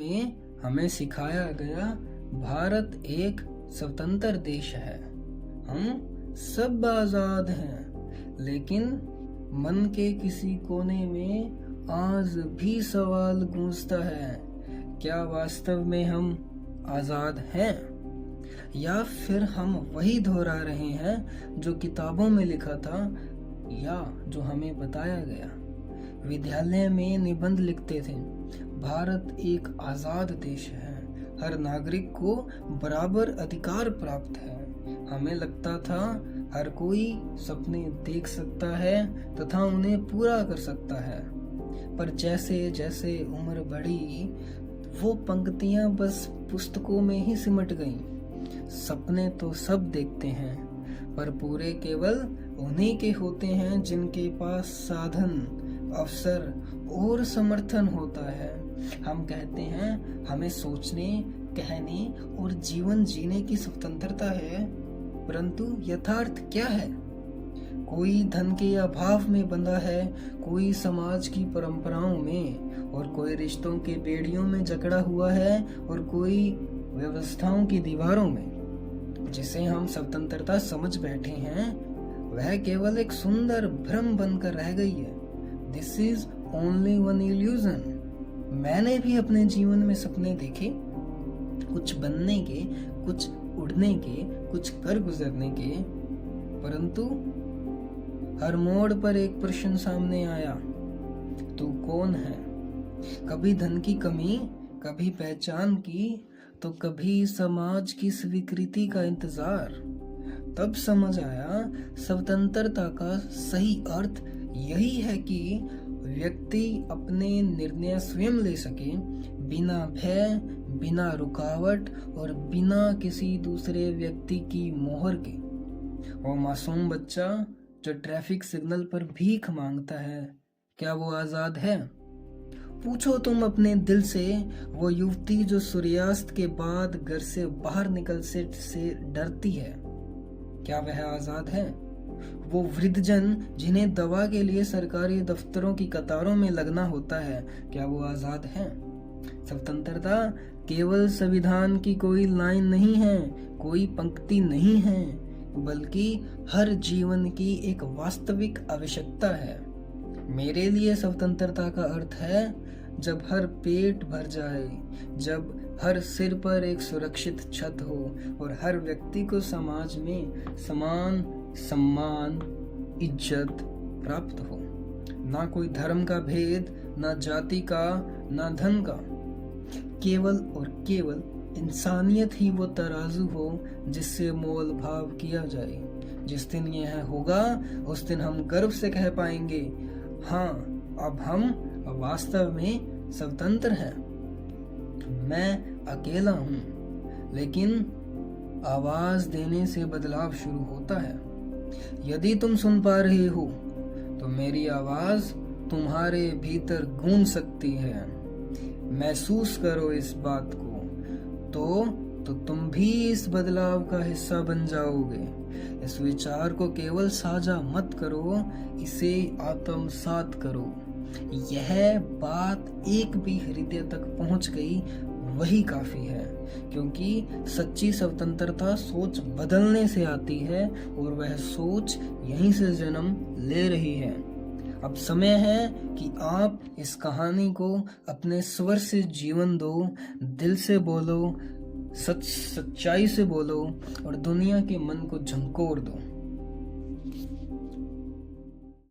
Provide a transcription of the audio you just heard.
में हमें सिखाया गया भारत एक स्वतंत्र देश है, हम सब आजाद हैं, लेकिन मन के किसी कोने में आज भी सवाल गूंजता है, क्या वास्तव में हम आजाद हैं या फिर हम वही दोहरा रहे हैं जो किताबों में लिखा था या जो हमें बताया गया। विद्यालय में निबंध लिखते थे, भारत एक आजाद देश है, हर नागरिक को बराबर अधिकार प्राप्त है। हमें लगता था हर कोई सपने देख सकता है तथा उन्हें पूरा कर सकता है, पर जैसे जैसे उम्र बढ़ी वो पंक्तियां बस पुस्तकों में ही सिमट गईं। सपने तो सब देखते हैं, पर पूरे केवल उन्हीं के होते हैं जिनके पास साधन, अवसर और समर्थन होता है। हम कहते हैं हमें सोचने, कहने और जीवन जीने की स्वतंत्रता है, परंतु यथार्थ क्या है? कोई धन के अभाव में बंधा है, कोई समाज की परंपराओं में, और कोई रिश्तों के बेड़ियों में जकड़ा हुआ है, और कोई व्यवस्थाओं की दीवारों में। जिसे हम स्वतंत्रता समझ बैठे हैं वह केवल एक सुंदर भ्रम बनकर रह गई है। This is only one illusion. मैंने भी अपने जीवन में सपने देखे, कुछ बनने के, कुछ उड़ने के, कुछ कर गुजरने के, परंतु हर मोड़ पर एक प्रश्न सामने आया, तू कौन है? कभी धन की कमी, कभी पहचान की, तो कभी समाज की स्वीकृति का इंतजार। तब समझ आया स्वतंत्रता का सही अर्थ यही है कि व्यक्ति अपने निर्णय स्वयं ले सके, बिना भय, बिना रुकावट और बिना किसी दूसरे व्यक्ति की मोहर के। वो मासूम बच्चा जो ट्रैफिक सिग्नल पर भीख मांगता है, क्या वो आजाद है? पूछो तुम अपने दिल से वो युवती जो सूर्यास्त के बाद घर से बाहर निकल से डरती है, क्या वह आजाद है? वो वृद्धजन जिन्हें दवा के लिए सरकारी दफ्तरों की कतारों में लगना होता है, क्या वो आजाद है? स्वतंत्रता केवल संविधान की कोई लाइन नहीं है, कोई पंक्ति नहीं है, बल्कि हर जीवन की एक वास्तविक आवश्यकता है। मेरे लिए स्वतंत्रता का अर्थ है जब हर पेट भर जाए, जब हर सिर पर एक सुरक्षित छत हो और हर व्यक्ति को समाज में समान सम्मान, इज्जत प्राप्त हो। ना कोई धर्म का भेद, ना जाति का, ना धन का, केवल और केवल इंसानियत ही वो तराजू हो जिससे मोल भाव किया जाए। जिस दिन यह होगा उस दिन हम गर्व से कह पाएंगे, हाँ, अब हम वास्तव में स्वतंत्र हैं। मैं अकेला हूँ, लेकिन आवाज देने से बदलाव शुरू होता है। यदि तुम सुन पा रहे हो तो मेरी आवाज तुम्हारे भीतर गूंज सकती है। महसूस करो इस बात को, तो तुम भी इस बदलाव का हिस्सा बन जाओगे। इस विचार को केवल साझा मत करो, इसे आत्मसात करो। यह बात एक भी हृदय तक पहुंच गई वही काफी है, क्योंकि सच्ची स्वतंत्रता सोच बदलने से आती है और वह सोच यहीं से जन्म ले रही है। अब समय है कि आप इस कहानी को अपने स्वर से जीवन दो, दिल से बोलो, सच्चाई से बोलो और दुनिया के मन को झंकोर दो।